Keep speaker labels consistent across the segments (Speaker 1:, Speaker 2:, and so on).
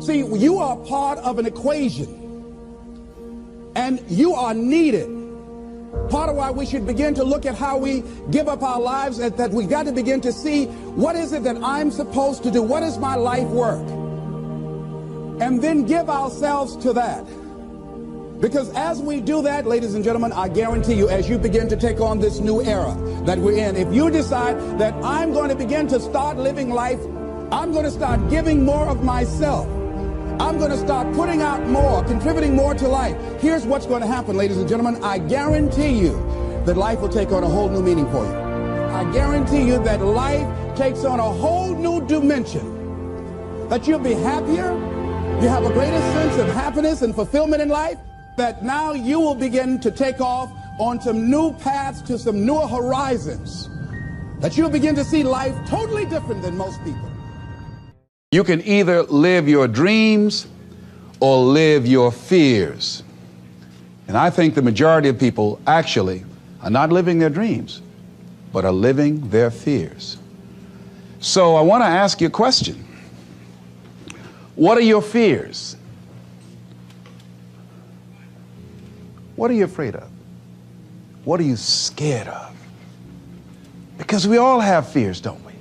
Speaker 1: See, you are part of an equation, and you are needed. Part of why we should begin to look at how we give up our lives, that we got to begin to see, what is it that I'm supposed to do? What is my life work? And then give ourselves to that. Because as we do that, ladies and gentlemen, I guarantee you, as you begin to take on this new era that we're in, if you decide that I'm going to begin to start living life, I'm going to start giving more of myself, I'm going to start putting out more, contributing more to life, here's what's going to happen, ladies and gentlemen. I guarantee you that life will take on a whole new meaning for you. I guarantee you that life takes on a whole new dimension, that you'll be happier, you have a greater sense of happiness and fulfillment in life, that now you will begin to take off on some new paths to some newer horizons, that you'll begin to see life totally different than most people.
Speaker 2: You can either live your dreams or live your fears. And I think the majority of people actually are not living their dreams, but are living their fears. So I want to ask you a question. What are your fears? What are you afraid of? What are you scared of? Because we all have fears, don't we?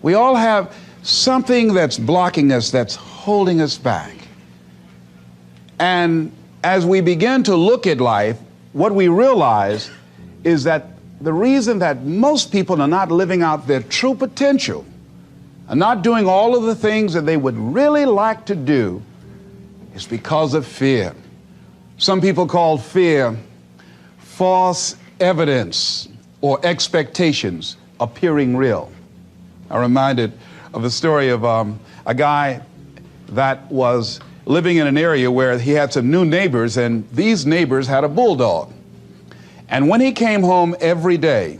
Speaker 2: We all have something that's blocking us, that's holding us back. And as we begin to look at life, what we realize is that the reason that most people are not living out their true potential, are not doing all of the things that they would really like to do, is because of fear. Some people call fear false evidence or expectations appearing real. I'm reminded of the story of a guy that was living in an area where he had some new neighbors, and these neighbors had a bulldog. And when he came home every day,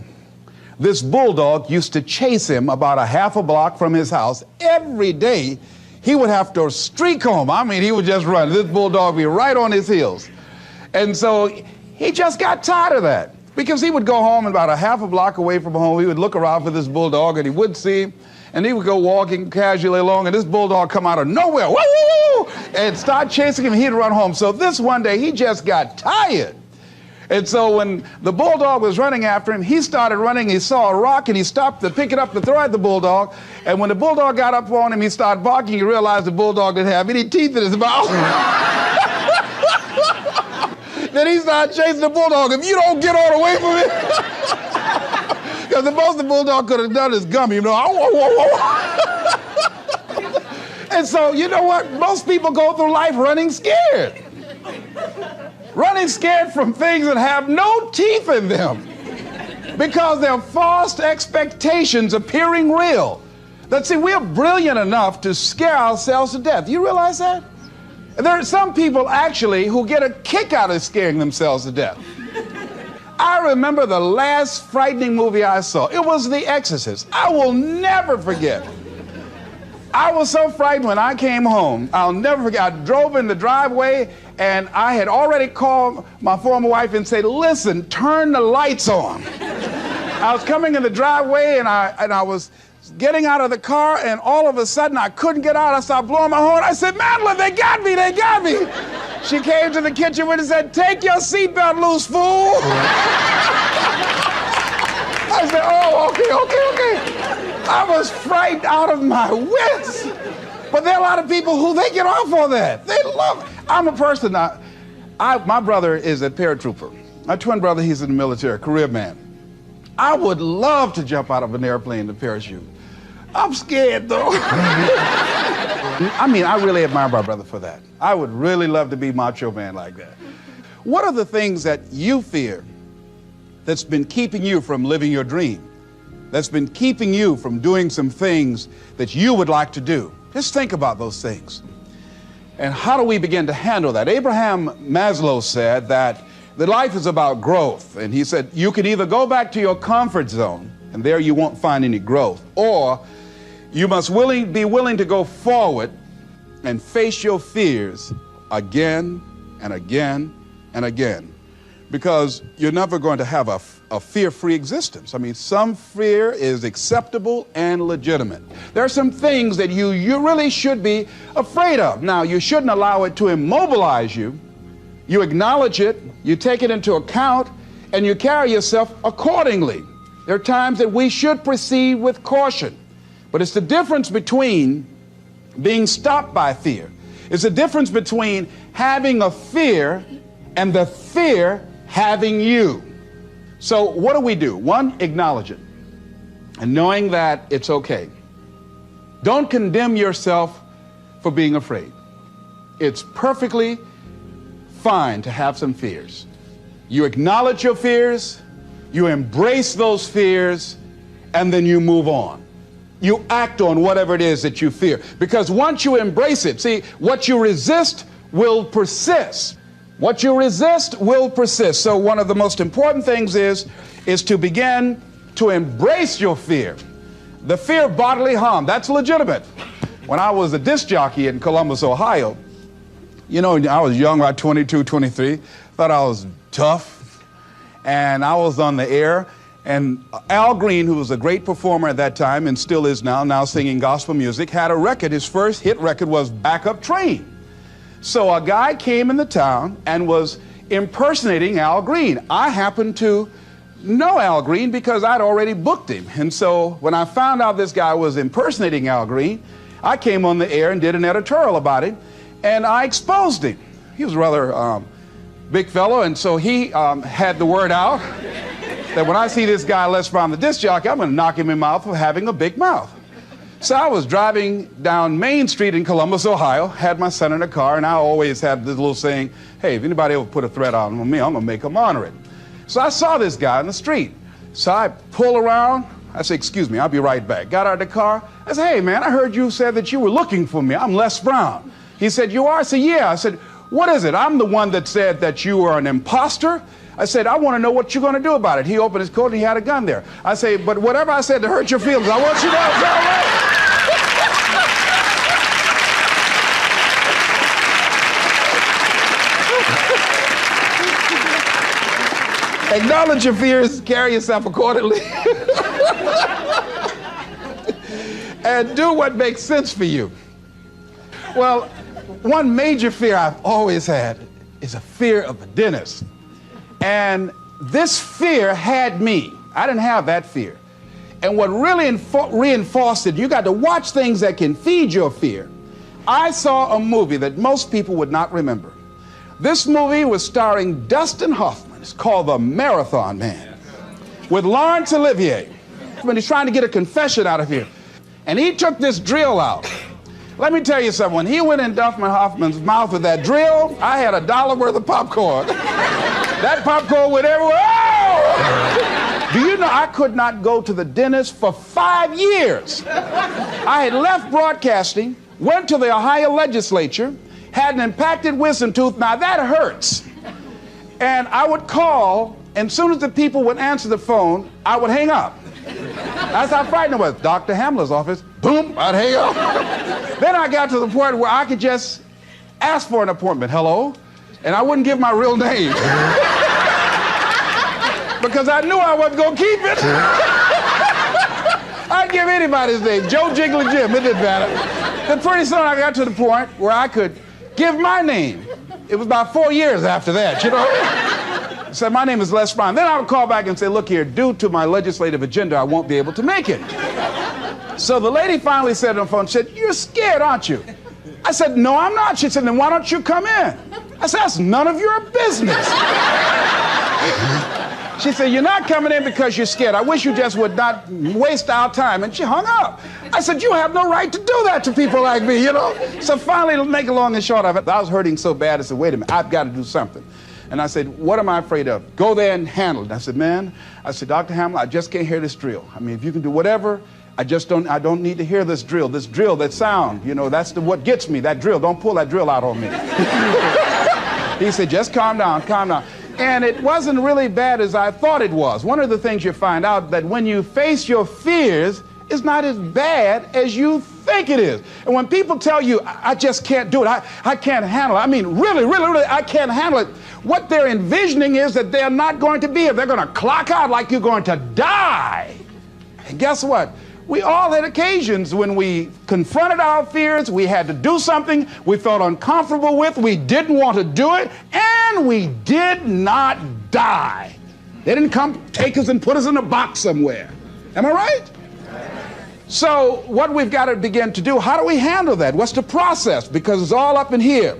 Speaker 2: this bulldog used to chase him about a half a block from his house. Every day, he would have to streak home. I mean, he would just run. This bulldog would be right on his heels. And so he just got tired of that, because he would go home and about a half a block away from home, he would look around for this bulldog and he wouldn't see him. And he would go walking casually along, and this bulldog come out of nowhere, woo, woo, woo, and start chasing him, and he'd run home. So this one day, he just got tired. And so when the bulldog was running after him, he started running. He saw a rock, and he stopped to pick it up to throw at the bulldog. And when the bulldog got up on him, he started barking. He realized the bulldog didn't have any teeth in his mouth. Then he started chasing the bulldog. If you don't get on away from it, because the most the bulldog could have done is gummy, you know. And so, you know what? Most people go through life running scared. Running scared from things that have no teeth in them, because they're false expectations appearing real. That, see, we're brilliant enough to scare ourselves to death. You realize that? There are some people actually who get a kick out of scaring themselves to death. I remember the last frightening movie I saw. It was The Exorcist. I will never forget. I was so frightened when I came home. I'll never forget. I drove in the driveway, and I had already called my former wife and said, listen, turn the lights on. I was coming in the driveway, and I was getting out of the car, and all of a sudden I couldn't get out. I started blowing my horn. I said, Madeline, they got me, they got me. She came to the kitchen with and said, take your seatbelt loose, fool. I said, oh, okay. I was frightened out of my wits. But there are a lot of people who they get off on that. They love it. I'm a person, my brother is a paratrooper. My twin brother, he's in the military, career man. I would love to jump out of an airplane to parachute. I'm scared, though. I mean, I really admire my brother for that. I would really love to be macho man like that. What are the things that you fear that's been keeping you from living your dream? That's been keeping you from doing some things that you would like to do? Just think about those things. And how do we begin to handle that? Abraham Maslow said that life is about growth. And he said, you can either go back to your comfort zone, and there you won't find any growth, or you must be willing to go forward and face your fears again and again and again. because you're never going to have a fear-free existence. I mean, some fear is acceptable and legitimate. There are some things that you really should be afraid of. Now, you shouldn't allow it to immobilize you. You acknowledge it, you take it into account, and you carry yourself accordingly. There are times that we should proceed with caution, but it's the difference between being stopped by fear. It's the difference between having a fear and the fear having you. So what do? One, acknowledge it, and knowing that it's okay. Don't condemn yourself for being afraid. It's perfectly fine to have some fears. You acknowledge your fears, you embrace those fears, and then you move on. You act on whatever it is that you fear. Because once you embrace it, see, what you resist will persist. What you resist will persist. So one of the most important things is to begin to embrace your fear. The fear of bodily harm, that's legitimate. When I was a disc jockey in Columbus, Ohio, you know, I was young, about 22, 23, thought I was tough, and I was on the air, and Al Green, who was a great performer at that time and still is now singing gospel music, had a record. His first hit record was Back Up Train. So a guy came in the town and was impersonating Al Green. I happened to know Al Green because I'd already booked him. And so when I found out this guy was impersonating Al Green, I came on the air and did an editorial about him, and I exposed him. He was a rather big fellow, and so he had the word out that when I see this guy Les Brown, the disc jockey, I'm going to knock him in the mouth for having a big mouth. So I was driving down Main Street in Columbus, Ohio, had my son in a car, and I always had this little saying, hey, if anybody ever put a threat on me, I'm going to make them honor it. So I saw this guy in the street. So I pull around. I said, excuse me, I'll be right back. Got out of the car. I said, hey, man, I heard you said that you were looking for me. I'm Les Brown. He said, you are? I said, yeah. I said, what is it? I'm the one that said that you were an imposter. I said, I want to know what you're going to do about it. He opened his coat and he had a gun there. I say, but whatever I said to hurt your feelings, I want you to know it's all right. Acknowledge your fears, carry yourself accordingly, and do what makes sense for you. Well, one major fear I've always had is a fear of the dentist. And this fear had me. I didn't have that fear. And what really reinforced it, you got to watch things that can feed your fear. I saw a movie that most people would not remember. This movie was starring Dustin Hoffman. It's called The Marathon Man, with Laurence Olivier. When he's trying to get a confession out of here. And he took this drill out. Let me tell you something. When he went in Dustin Hoffman's mouth with that drill, I had $1 worth of popcorn. That popcorn went everywhere. Oh! Do you know I could not go to the dentist for 5 years? I had left broadcasting, went to the Ohio legislature, had an impacted wisdom tooth. Now that hurts. And I would call, and as soon as the people would answer the phone, I would hang up. That's how frightened I was. Dr. Hamler's office, boom, I'd hang up. Then I got to the point where I could just ask for an appointment. Hello? And I wouldn't give my real name. Because I knew I wasn't going to keep it. I'd give anybody's name, Joe Jiggly Jim, it didn't matter. Then pretty soon I got to the point where I could give my name. It was about 4 years after that, you know. I said, my name is Les Brown. Then I would call back and say, look here, due to my legislative agenda, I won't be able to make it. So the lady finally said on the phone, she said, you're scared, aren't you? I said, no, I'm not. She said, then why don't you come in? I said, that's none of your business. She said, you're not coming in because you're scared. I wish you just would not waste our time. And she hung up. I said, you have no right to do that to people like me, you know? So finally, to make it long and short of it, I was hurting so bad, I said, wait a minute, I've got to do something. And I said, what am I afraid of? Go there and handle it. I said, man, I said, Dr. Hamler, I just can't hear this drill. I mean, if you can do whatever, I don't need to hear this drill, that sound, you know, that's what gets me, that drill. Don't pull that drill out on me. He said, just calm down, calm down. And it wasn't really bad as I thought it was. One of the things you find out that when you face your fears, is not as bad as you think it is. And when people tell you, I just can't do it, I can't handle it, I mean, really, I can't handle it, what they're envisioning is that they're not going to be here. They're going to clock out like you're going to die. And guess what? We all had occasions when we confronted our fears, we had to do something we felt uncomfortable with, we didn't want to do it, and we did not die. They didn't come take us and put us in a box somewhere. Am I right? So what we've got to begin to do, how do we handle that? What's the process? Because it's all up in here.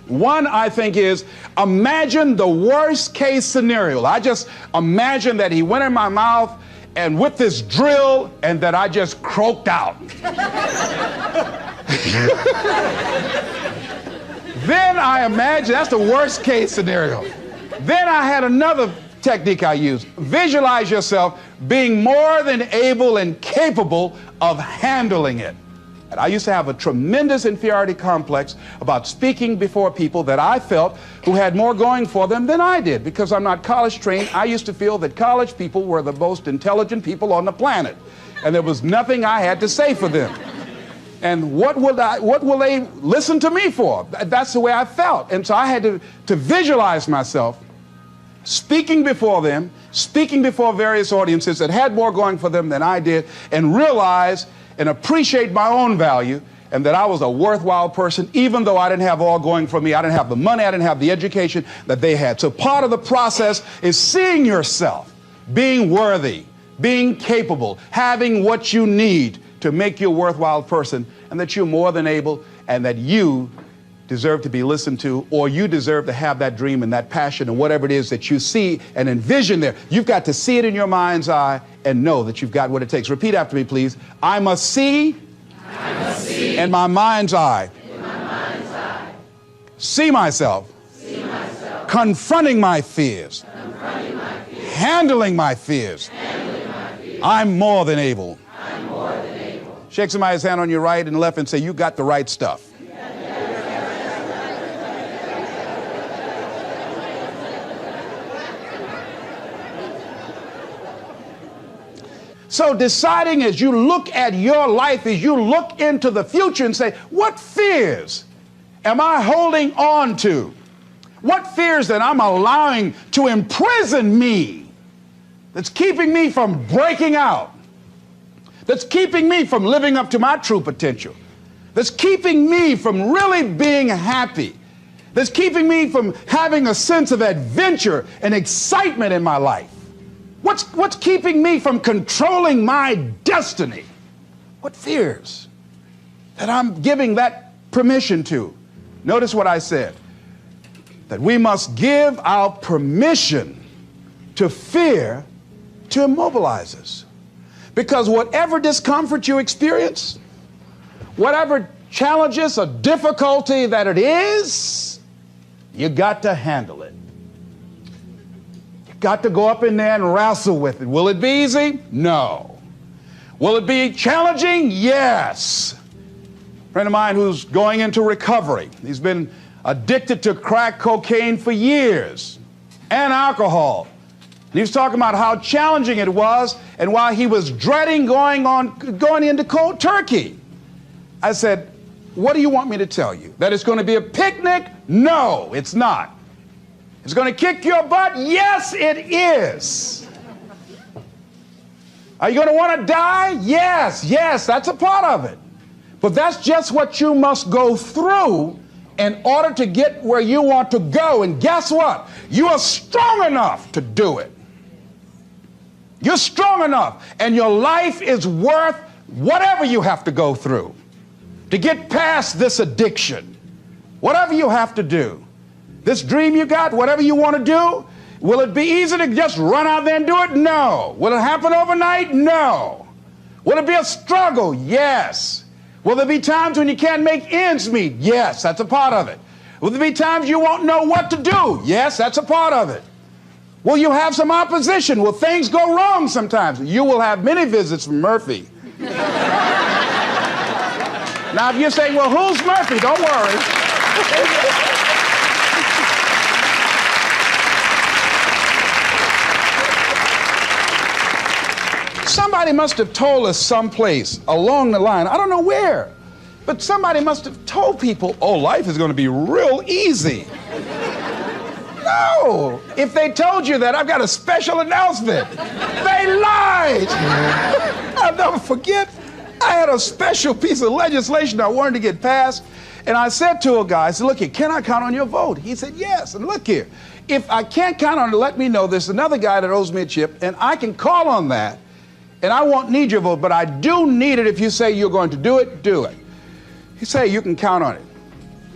Speaker 2: One, I think, is imagine the worst case scenario. I just imagine that he went in my mouth and with this drill and that I just croaked out. Then I imagine, that's the worst case scenario. Then I had another technique I used. Visualize yourself being more than able and capable of handling it. And I used to have a tremendous inferiority complex about speaking before people that I felt who had more going for them than I did. Because I'm not college trained, I used to feel that college people were the most intelligent people on the planet. And there was nothing I had to say for them. And what will they listen to me for? That's the way I felt. And so I had to visualize myself speaking before them, speaking before various audiences that had more going for them than I did, and realize and appreciate my own value and that I was a worthwhile person, even though I didn't have all going for me. I didn't have the money, I didn't have the education that they had. So part of the process is seeing yourself, being worthy, being capable, having what you need to make you a worthwhile person, and that you're more than able, and that you deserve to be listened to, or you deserve to have that dream and that passion and whatever it is that you see and envision there. You've got to see it in your mind's eye and know that you've got what it takes. Repeat after me, please. I must see in my mind's eye. See myself. Confronting my fears. Handling my fears. I'm more than able. Shake somebody's hand on your right and left and say, you got the right stuff. So deciding as you look at your life, as you look into the future and say, what fears am I holding on to? What fears that I'm allowing to imprison me, that's keeping me from breaking out, that's keeping me from living up to my true potential, that's keeping me from really being happy, that's keeping me from having a sense of adventure and excitement in my life? What's keeping me from controlling my destiny? What fears that I'm giving that permission to? Notice what I said, that we must give our permission to fear to immobilize us. Because whatever discomfort you experience, whatever challenges or difficulty that it is, you got to handle it. Got to go up in there and wrestle with it. Will it be easy? No. Will it be challenging? Yes. A friend of mine who's going into recovery. He's been addicted to crack cocaine for years and alcohol. And he was talking about how challenging it was and why he was dreading going into cold turkey. I said, what do you want me to tell you? That it's going to be a picnic? No, it's not. It's going to kick your butt? Yes, it is. Are you going to want to die? Yes, that's a part of it. But that's just what you must go through in order to get where you want to go. And guess what? You are strong enough to do it. You're strong enough, and your life is worth whatever you have to go through to get past this addiction. Whatever you have to do. This dream you got, whatever you want to do, will it be easy to just run out there and do it? No. Will it happen overnight? No. Will it be a struggle? Yes. Will there be times when you can't make ends meet? Yes, that's a part of it. Will there be times you won't know what to do? Yes, that's a part of it. Will you have some opposition? Will things go wrong sometimes? You will have many visits from Murphy. Now, if you're saying, well, who's Murphy? Don't worry. Somebody must have told us someplace along the line, I don't know where, but somebody must have told people, oh, life is going to be real easy. No, if they told you that, I've got a special announcement. They lied. I'll never forget, I had a special piece of legislation I wanted to get passed, and I said to a guy, I said, look here, can I count on your vote? He said, yes, and look here, if I can't count on it, let me know. There's another guy that owes me a chip, and I can call on that, and I won't need your vote, but I do need it. If you say you're going to do it, do it. He said, you can count on it.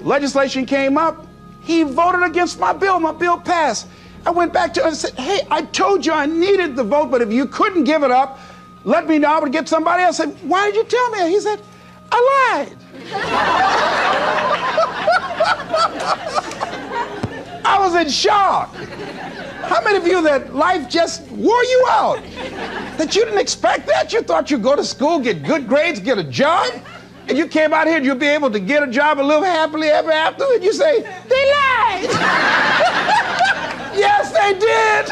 Speaker 2: Legislation came up, he voted against my bill passed. I went back to him and said, hey, I told you I needed the vote, but if you couldn't give it up, let me know, I would get somebody else. I said, why did you tell me? He said, I lied. I was in shock. How many of you that life just wore you out? That you didn't expect that? You thought you'd go to school, get good grades, get a job, and you came out here and you'll be able to get a job and live happily ever after, and you say, they lied. Yes, they did.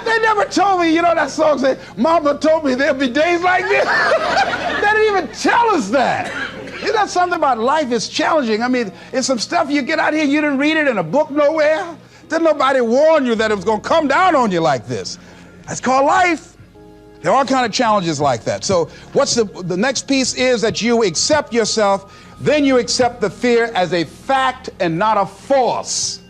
Speaker 2: They never told me, you know that song said, Mama told me there'll be days like this. They didn't even tell us that. Isn't that something about life is challenging? I mean, it's some stuff you get out here, you didn't read it in a book nowhere. Didn't nobody warn you that it was going to come down on you like this. That's called life. There are all kinds of challenges like that. So what's the next piece is that you accept yourself, then you accept the fear as a fact and not a force.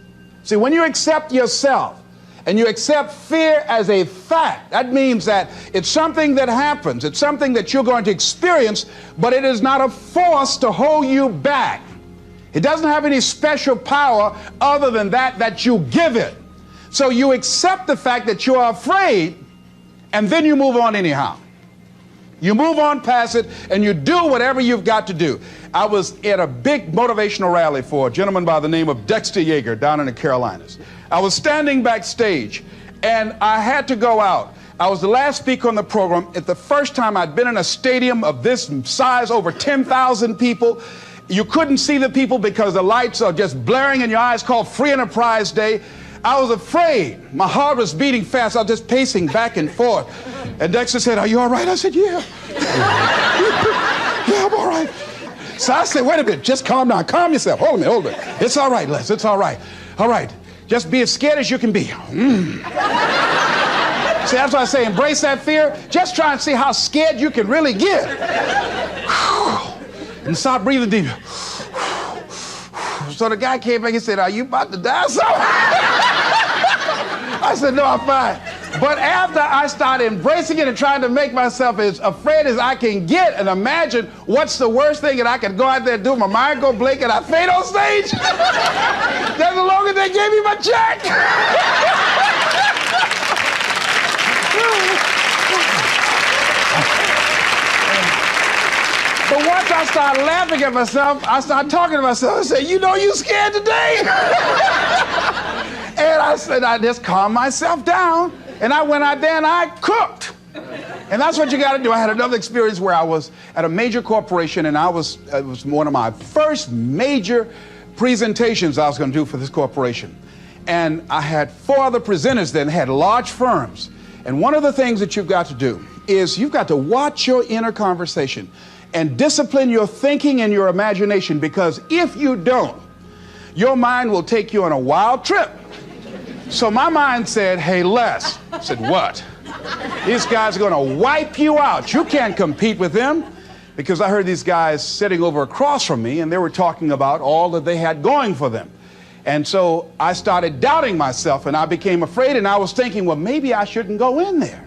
Speaker 2: See, when you accept yourself and you accept fear as a fact, that means that it's something that happens. It's something that you're going to experience, but it is not a force to hold you back. It doesn't have any special power other than that you give it. So you accept the fact that you are afraid, and then you move on anyhow. You move on past it, and you do whatever you've got to do. I was at a big motivational rally for a gentleman by the name of Dexter Yeager down in the Carolinas. I was standing backstage, and I had to go out. I was the last speaker on the program. It's the first time I'd been in a stadium of this size, over 10,000 people. You couldn't see the people because the lights are just blaring in your eyes, called Free Enterprise Day. I was afraid. My heart was beating fast. I was just pacing back and forth. And Dexter said, are you all right? I said, yeah. Yeah, I'm all right. So I said, wait a minute, just calm down. Calm yourself. Hold a minute, hold it. It's all right, Les. It's all right. All right. Just be as scared as you can be. See, that's why I say embrace that fear. Just try and see how scared you can really get. And start breathing deep. So the guy came back and said, are you about to die or something? I said, no, I'm fine. But after I started embracing it and trying to make myself as afraid as I can get and imagine what's the worst thing that I could go out there and do, my mind go blank and I fade on stage, that's the longer they gave me my check. But once I started laughing at myself, I started talking to myself. I said, you know you scared today? And I said, I just calmed myself down. And I went out there and I cooked. And that's what you got to do. I had another experience where I was at a major corporation, and it was one of my first major presentations I was going to do for this corporation. And I had 4 other presenters that had large firms. And one of the things that you've got to do is you've got to watch your inner conversation and discipline your thinking and your imagination, because if you don't, your mind will take you on a wild trip. So my mind said, hey, Les. I said, what? These guys are going to wipe you out. You can't compete with them. Because I heard these guys sitting over across from me, and they were talking about all that they had going for them. And so I started doubting myself, and I became afraid, and I was thinking, well, maybe I shouldn't go in there.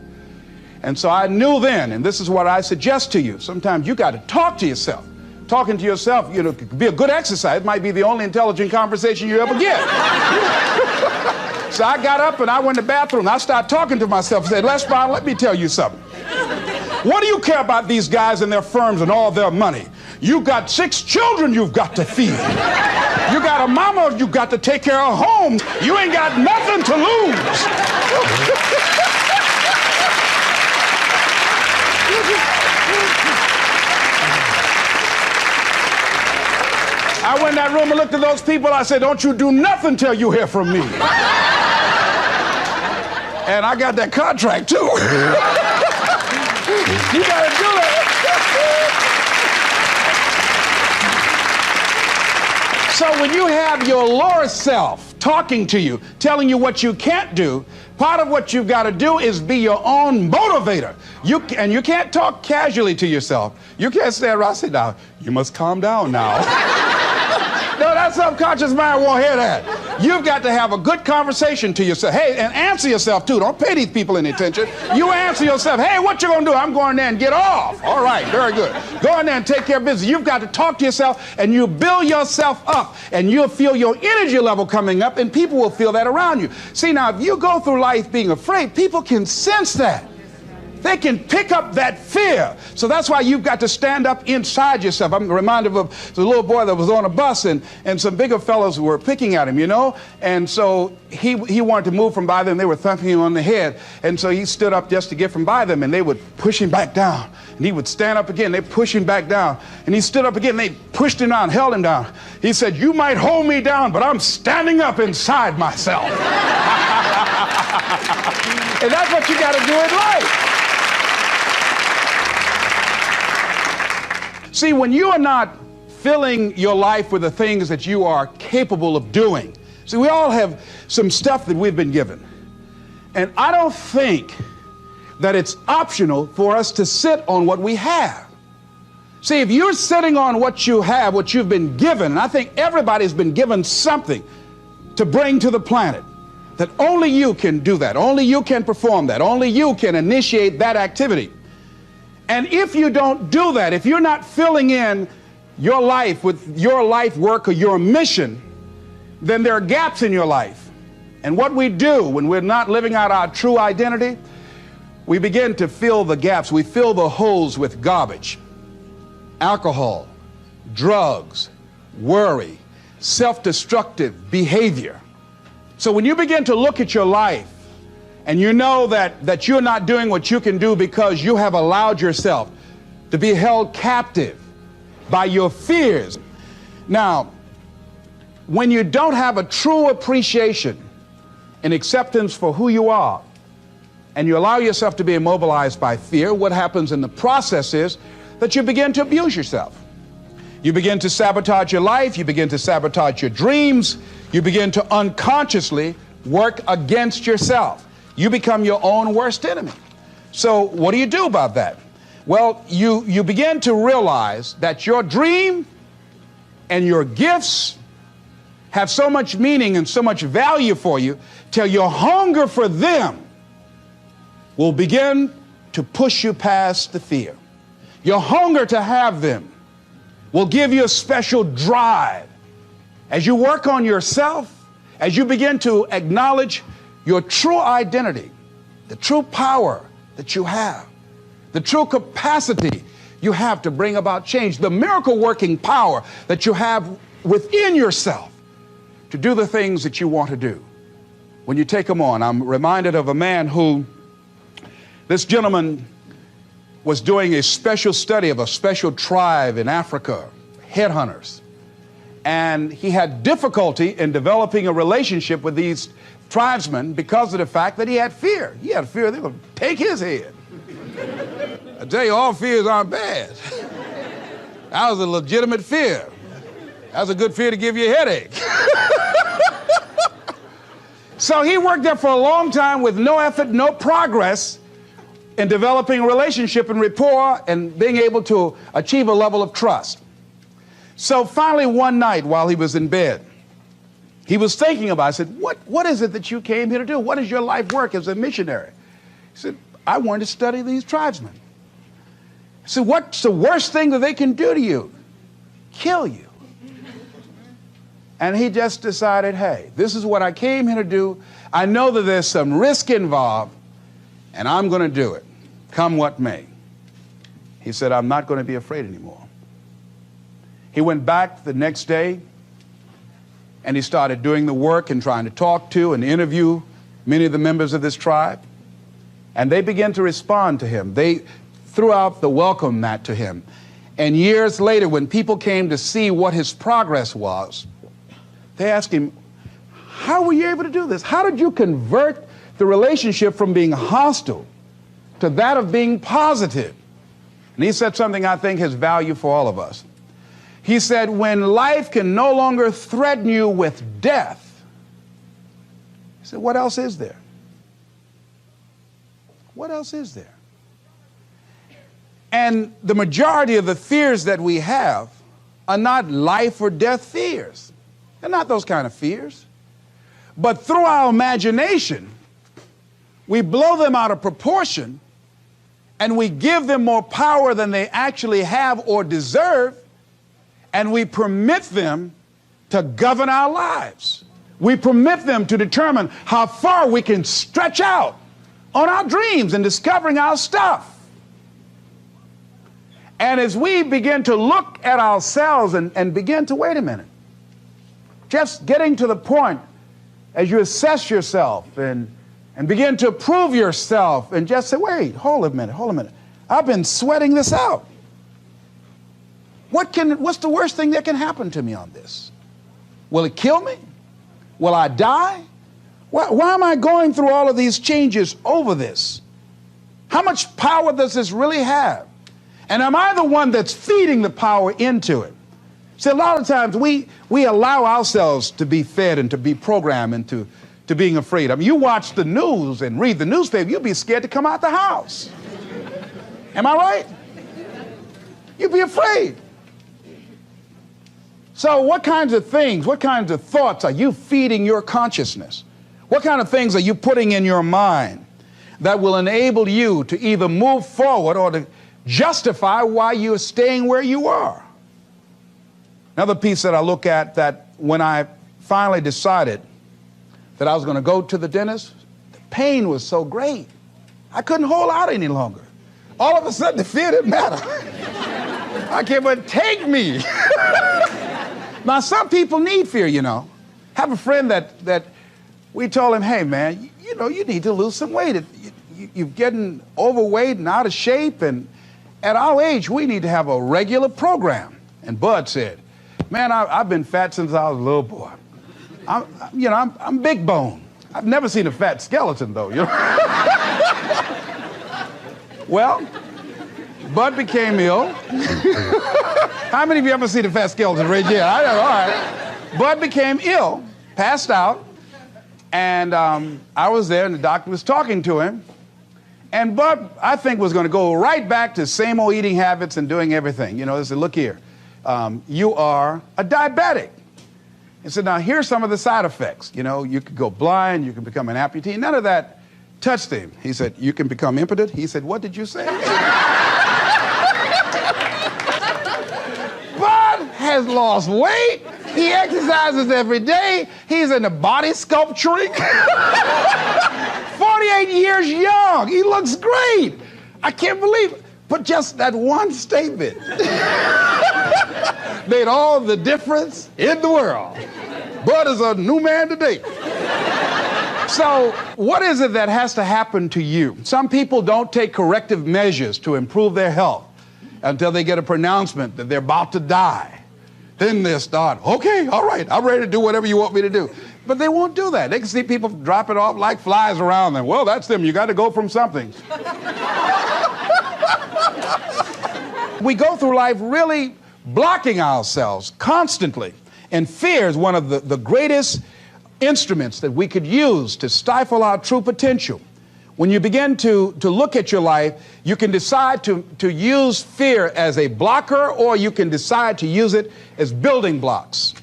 Speaker 2: And so I knew then, and this is what I suggest to you, sometimes you got to talk to yourself. Talking to yourself, you know, could be a good exercise. It might be the only intelligent conversation you ever get. So I got up and I went to the bathroom. I started talking to myself and said, Les Brown, let me tell you something. What do you care about these guys and their firms and all their money? You got 6 children you've got to feed. You got a mama you've got to take care of home. You ain't got nothing to lose. I went in that room and looked at those people. I said, don't you do nothing till you hear from me. And I got that contract too. You got to do that. So when you have your lower self talking to you, telling you what you can't do, part of what you've got to do is be your own motivator. And you can't talk casually to yourself. You can't stand around and say, now, you must calm down now. No, that subconscious mind won't hear that. You've got to have a good conversation to yourself. Hey, and answer yourself, too. Don't pay these people any attention. You answer yourself. Hey, what you going to do? I'm going there and get off. All right, very good. Go in there and take care of business. You've got to talk to yourself, and you build yourself up, and you'll feel your energy level coming up, and people will feel that around you. See, now, if you go through life being afraid, people can sense that. They can pick up that fear. So that's why you've got to stand up inside yourself. I'm reminded of the little boy that was on a bus, and some bigger fellows were picking at him, you know? And so he wanted to move from by them. They were thumping him on the head. And so he stood up just to get from by them, and they would push him back down. And he would stand up again. They push him back down. And he stood up again. They pushed him down, held him down. He said, you might hold me down, but I'm standing up inside myself. And that's what you got to do in life. See, when you are not filling your life with the things that you are capable of doing, see, we all have some stuff that we've been given. And I don't think that it's optional for us to sit on what we have. See, if you're sitting on what you have, what you've been given, and I think everybody's been given something to bring to the planet, that only you can do that, only you can perform that, only you can initiate that activity. And if you don't do that, if you're not filling in your life with your life work or your mission, then there are gaps in your life. And what we do when we're not living out our true identity, we begin to fill the gaps. We fill the holes with garbage, alcohol, drugs, worry, self-destructive behavior. So when you begin to look at your life, and you know that you're not doing what you can do because you have allowed yourself to be held captive by your fears. Now, when you don't have a true appreciation and acceptance for who you are, and you allow yourself to be immobilized by fear, what happens in the process is that you begin to abuse yourself. You begin to sabotage your life. You begin to sabotage your dreams. You begin to unconsciously work against yourself. You become your own worst enemy. So what do you do about that? Well, you begin to realize that your dream and your gifts have so much meaning and so much value for you till your hunger for them will begin to push you past the fear. Your hunger to have them will give you a special drive. As you work on yourself, as you begin to acknowledge your true identity, the true power that you have, the true capacity you have to bring about change, the miracle working power that you have within yourself to do the things that you want to do. When you take them on, I'm reminded of a man who, this gentleman was doing a special study of a special tribe in Africa, headhunters. And he had difficulty in developing a relationship with these tribesmen because of the fact that he had fear. He had fear they were going to take his head. I tell you, all fears aren't bad. That was a legitimate fear. That was a good fear to give you a headache. So he worked there for a long time with no effort, no progress in developing a relationship and rapport and being able to achieve a level of trust. So finally one night while he was in bed, he was thinking about it. I said, what is it that you came here to do? What is your life work as a missionary? He said, I wanted to study these tribesmen. I said, what's the worst thing that they can do to you? Kill you. And he just decided, hey, this is what I came here to do. I know that there's some risk involved, and I'm going to do it, come what may. He said, I'm not going to be afraid anymore. He went back the next day, and he started doing the work and trying to talk to and interview many of the members of this tribe. And they began to respond to him. They threw out the welcome mat to him. And years later, when people came to see what his progress was, they asked him, how were you able to do this? How did you convert the relationship from being hostile to that of being positive? And he said something I think has value for all of us. He said, when life can no longer threaten you with death, he said, what else is there? What else is there? And the majority of the fears that we have are not life or death fears. They're not those kind of fears. But through our imagination, we blow them out of proportion and we give them more power than they actually have or deserve, and we permit them to govern our lives. We permit them to determine how far we can stretch out on our dreams and discovering our stuff. And as we begin to look at ourselves and begin to, wait a minute, just getting to the point as you assess yourself and begin to prove yourself and just say, wait, hold a minute. I've been sweating this out. What's the worst thing that can happen to me on this? Will it kill me? Will I die? Why am I going through all of these changes over this? How much power does this really have? And am I the one that's feeding the power into it? See, a lot of times we allow ourselves to be fed and to be programmed into being afraid. I mean, you watch the news and read the newspaper, you'll be scared to come out the house. Am I right? You'd be afraid. So what kinds of things, what kinds of thoughts are you feeding your consciousness? What kind of things are you putting in your mind that will enable you to either move forward or to justify why you're staying where you are? Another piece that I look at, that when I finally decided that I was going to go to the dentist, the pain was so great. I couldn't hold out any longer. All of a sudden, the fear didn't matter. I can't but take me. Now, some people need fear, you know. I have a friend that we told him, hey, man, you know, you need to lose some weight. You're getting overweight and out of shape, and at our age, we need to have a regular program. And Bud said, man, I've been fat since I was a little boy. I'm big bone. I've never seen a fat skeleton, though. You know? Well, Bud became ill. How many of you ever seen a fat skeleton? Raise your hand. I know, all right. Bud became ill, passed out, and I was there, and the doctor was talking to him. And Bud, I think, was going to go right back to same old eating habits and doing everything. You know, they said, look here, you are a diabetic. He said, now, here's some of the side effects. You know, you could go blind, you can become an amputee. None of that touched him. He said, you can become impotent. He said, what did you say? Bud has lost weight. He exercises every day. He's into body sculpturing. 48 years young. He looks great. I can't believe it. But just that one statement made all the difference in the world. Bud is a new man today. So what is it that has to happen to you? Some people don't take corrective measures to improve their health until they get a pronouncement that they're about to die. Then they start, okay, all right, I'm ready to do whatever you want me to do. But they won't do that. They can see people dropping off like flies around them. Well, that's them. You got to go from something. We go through life really blocking ourselves constantly. And fear is one of the greatest instruments that we could use to stifle our true potential. When you begin to look at your life, you can decide to use fear as a blocker, or you can decide to use it as building blocks.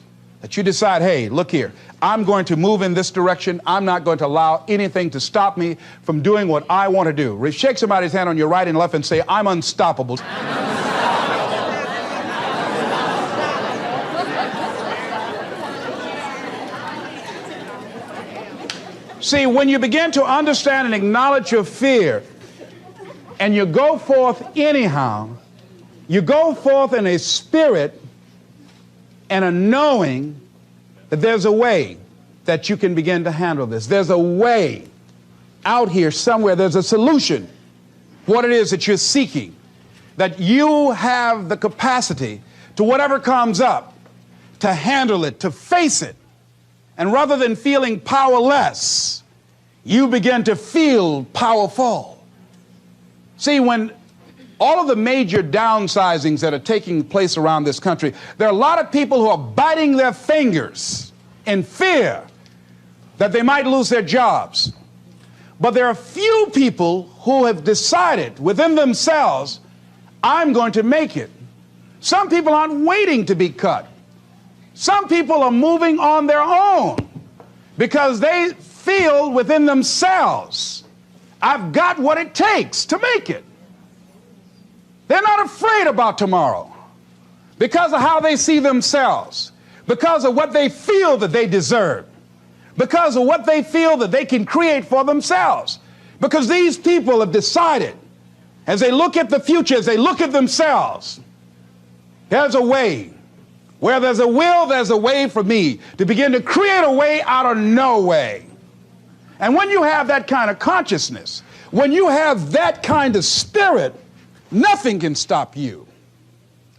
Speaker 2: That you decide, hey, look here, I'm going to move in this direction. I'm not going to allow anything to stop me from doing what I want to do. Shake somebody's hand on your right and left and say, I'm unstoppable. See, when you begin to understand and acknowledge your fear, and you go forth anyhow, you go forth in a spirit and a knowing that there's a way that you can begin to handle this. There's a way out here somewhere. There's a solution. What it is that you're seeking, that you have the capacity to whatever comes up, to handle it, to face it. And rather than feeling powerless, you begin to feel powerful. See, when all of the major downsizings that are taking place around this country, there are a lot of people who are biting their fingers in fear that they might lose their jobs. But there are few people who have decided within themselves, I'm going to make it. Some people aren't waiting to be cut. Some people are moving on their own because they feel within themselves, I've got what it takes to make it. They're not afraid about tomorrow because of how they see themselves, because of what they feel that they deserve, because of what they feel that they can create for themselves. Because these people have decided, as they look at the future, as they look at themselves, there's a way. Where there's a will, there's a way for me to begin to create a way out of no way. And when you have that kind of consciousness, when you have that kind of spirit, nothing can stop you.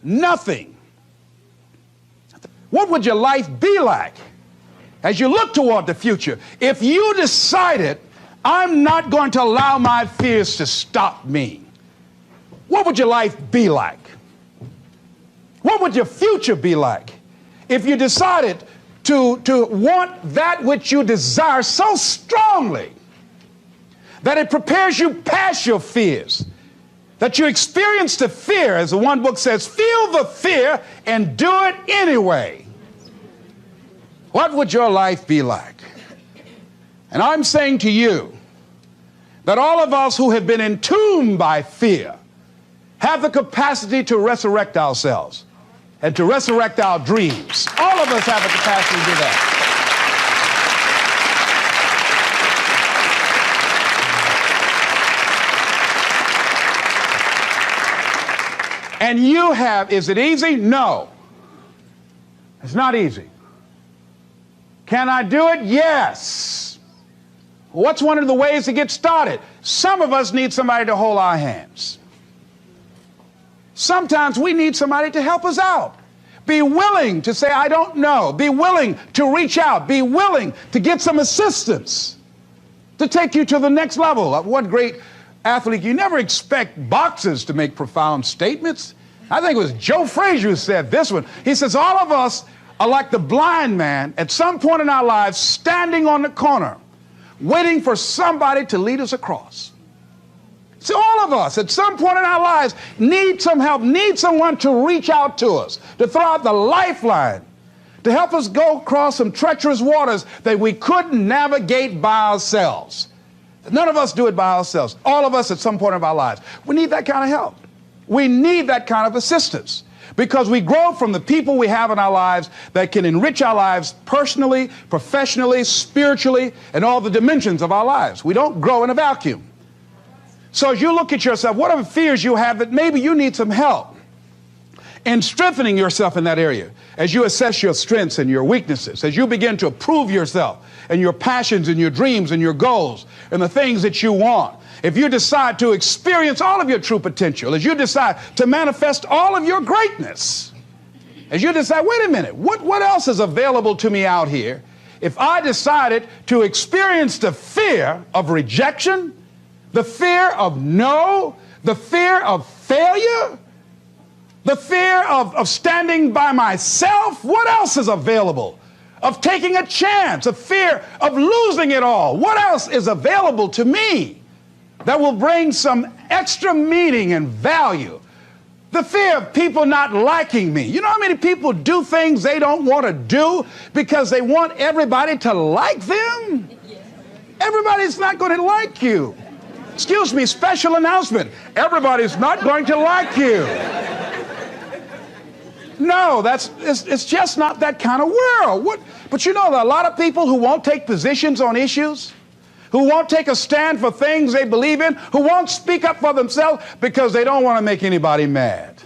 Speaker 2: Nothing. What would your life be like as you look toward the future if you decided, I'm not going to allow my fears to stop me? What would your life be like? What would your future be like if you decided to want that which you desire so strongly that it prepares you past your fears, that you experience the fear, as the one book says, feel the fear and do it anyway? What would your life be like? And I'm saying to you that all of us who have been entombed by fear have the capacity to resurrect ourselves and to resurrect our dreams. All of us have the capacity to do that. And you have, is it easy? No. It's not easy. Can I do it? Yes. What's one of the ways to get started? Some of us need somebody to hold our hands. Sometimes we need somebody to help us out. Be willing to say, I don't know. Be willing to reach out. Be willing to get some assistance to take you to the next level. One great athlete, you never expect boxers to make profound statements. I think it was Joe Frazier who said this one. He says, all of us are like the blind man at some point in our lives standing on the corner, waiting for somebody to lead us across. See, all of us at some point in our lives need some help, need someone to reach out to us, to throw out the lifeline, to help us go across some treacherous waters that we couldn't navigate by ourselves. None of us do it by ourselves. All of us at some point of our lives. We need that kind of help. We need that kind of assistance because we grow from the people we have in our lives that can enrich our lives personally, professionally, spiritually, and all the dimensions of our lives. We don't grow in a vacuum. So as you look at yourself, what are the fears you have that maybe you need some help in strengthening yourself in that area? As you assess your strengths and your weaknesses, as you begin to approve yourself and your passions and your dreams and your goals and the things that you want, if you decide to experience all of your true potential, as you decide to manifest all of your greatness, as you decide, wait a minute, what else is available to me out here if I decided to experience the fear of rejection, the fear of no, the fear of failure, the fear of standing by myself? What else is available? Of taking a chance, a fear of losing it all. What else is available to me that will bring some extra meaning and value? The fear of people not liking me. You know how many people do things they don't want to do because they want everybody to like them? Everybody's not going to like you. Excuse me, special announcement. Everybody's not going to like you. No, it's just not that kind of world. But you know, there are a lot of people who won't take positions on issues, who won't take a stand for things they believe in, who won't speak up for themselves because they don't want to make anybody mad.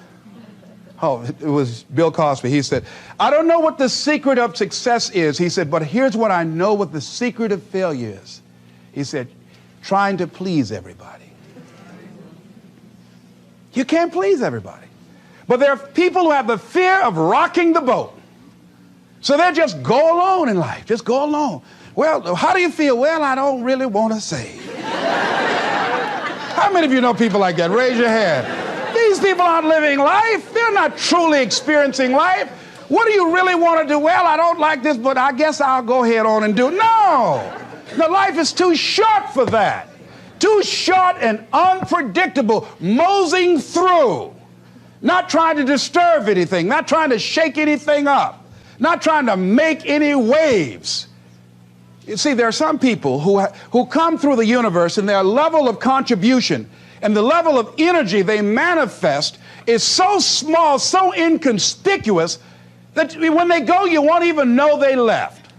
Speaker 2: Oh, it was Bill Cosby. He said, I don't know what the secret of success is. He said, but here's what I know what the secret of failure is. He said, trying to please everybody. You can't please everybody. But there are people who have the fear of rocking the boat. So they just go alone in life. Just go alone. Well, how do you feel? Well, I don't really want to say. How many of you know people like that? Raise your hand. Most people aren't living life. They're not truly experiencing life. What do you really want to do? Well, I don't like this, but I guess I'll go ahead on and do it. No. The life is too short for that. Too short and unpredictable, moseying through. Not trying to disturb anything, not trying to shake anything up, not trying to make any waves. You see, there are some people who come through the universe, and their level of contribution and the level of energy they manifest is so small, so inconspicuous, that when they go, you won't even know they left.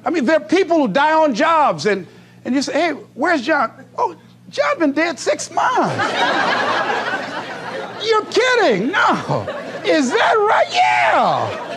Speaker 2: I mean, there are people who die on jobs, and you say, hey, where's John? Oh, John's been dead 6 months. You're kidding. No. Is that right? Yeah.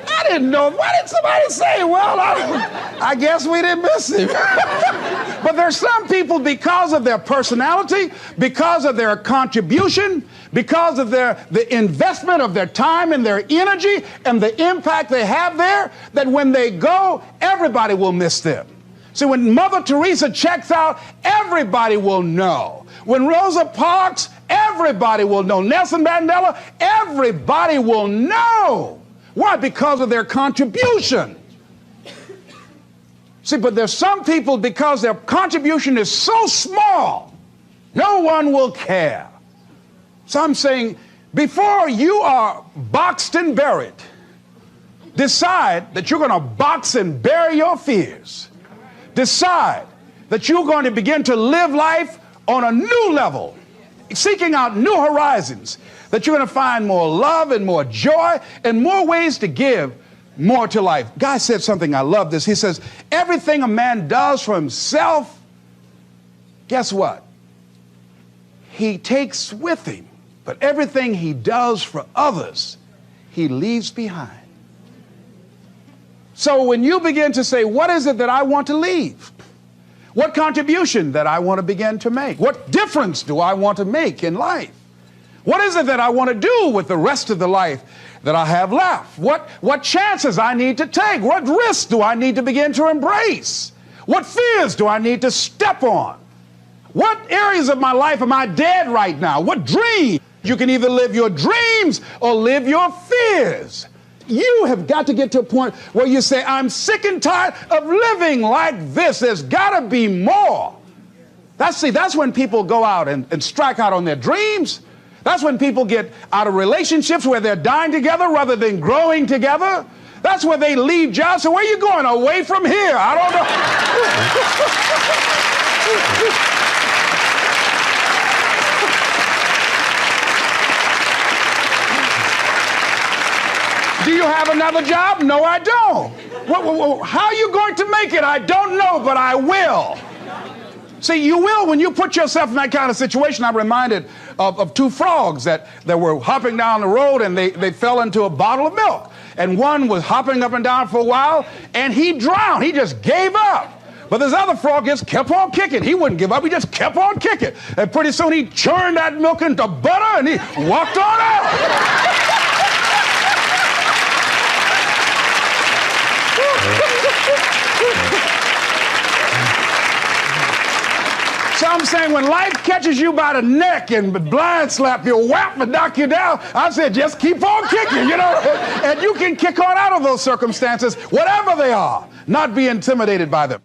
Speaker 2: I didn't know. Why didn't somebody say, well, I guess we didn't miss him. But there's some people, because of their personality, because of their contribution, because of the investment of their time and their energy and the impact they have there, that when they go, everybody will miss them. See, when Mother Teresa checks out, everybody will know. When Rosa Parks, everybody will know. Nelson Mandela, everybody will know. Why? Because of their contribution. See, but there's some people, because their contribution is so small, no one will care. So I'm saying, before you are boxed and buried, decide that you're going to box and bury your fears. Decide that you're going to begin to live life on a new level, seeking out new horizons, that you're going to find more love and more joy and more ways to give more to life. Guy said something, I love this. He says, everything a man does for himself, guess what? He takes with him. But everything he does for others, he leaves behind. So when you begin to say, what is it that I want to leave? What contribution that I want to begin to make? What difference do I want to make in life? What is it that I want to do with the rest of the life that I have left? What chances I need to take? What risks do I need to begin to embrace? What fears do I need to step on? What areas of my life am I dead right now? What dream? You can either live your dreams or live your fears. You have got to get to a point where you say, I'm sick and tired of living like this. There's got to be more. That's when people go out and strike out on their dreams. That's when people get out of relationships where they're dying together rather than growing together. That's where they leave jobs. So where are you going? Away from here? I don't know. Do you have another job? No, I don't. How are you going to make it? I don't know, but I will. See, you will when you put yourself in that kind of situation. I'm reminded of two frogs that were hopping down the road, and they fell into a bottle of milk. And one was hopping up and down for a while, and he drowned. He just gave up. But this other frog just kept on kicking. He wouldn't give up. He just kept on kicking. And pretty soon he churned that milk into butter, and he walked on out. So I'm saying, when life catches you by the neck and blind slap you, whap and knock you down, I said, just keep on kicking, and you can kick on out of those circumstances, whatever they are, not be intimidated by them.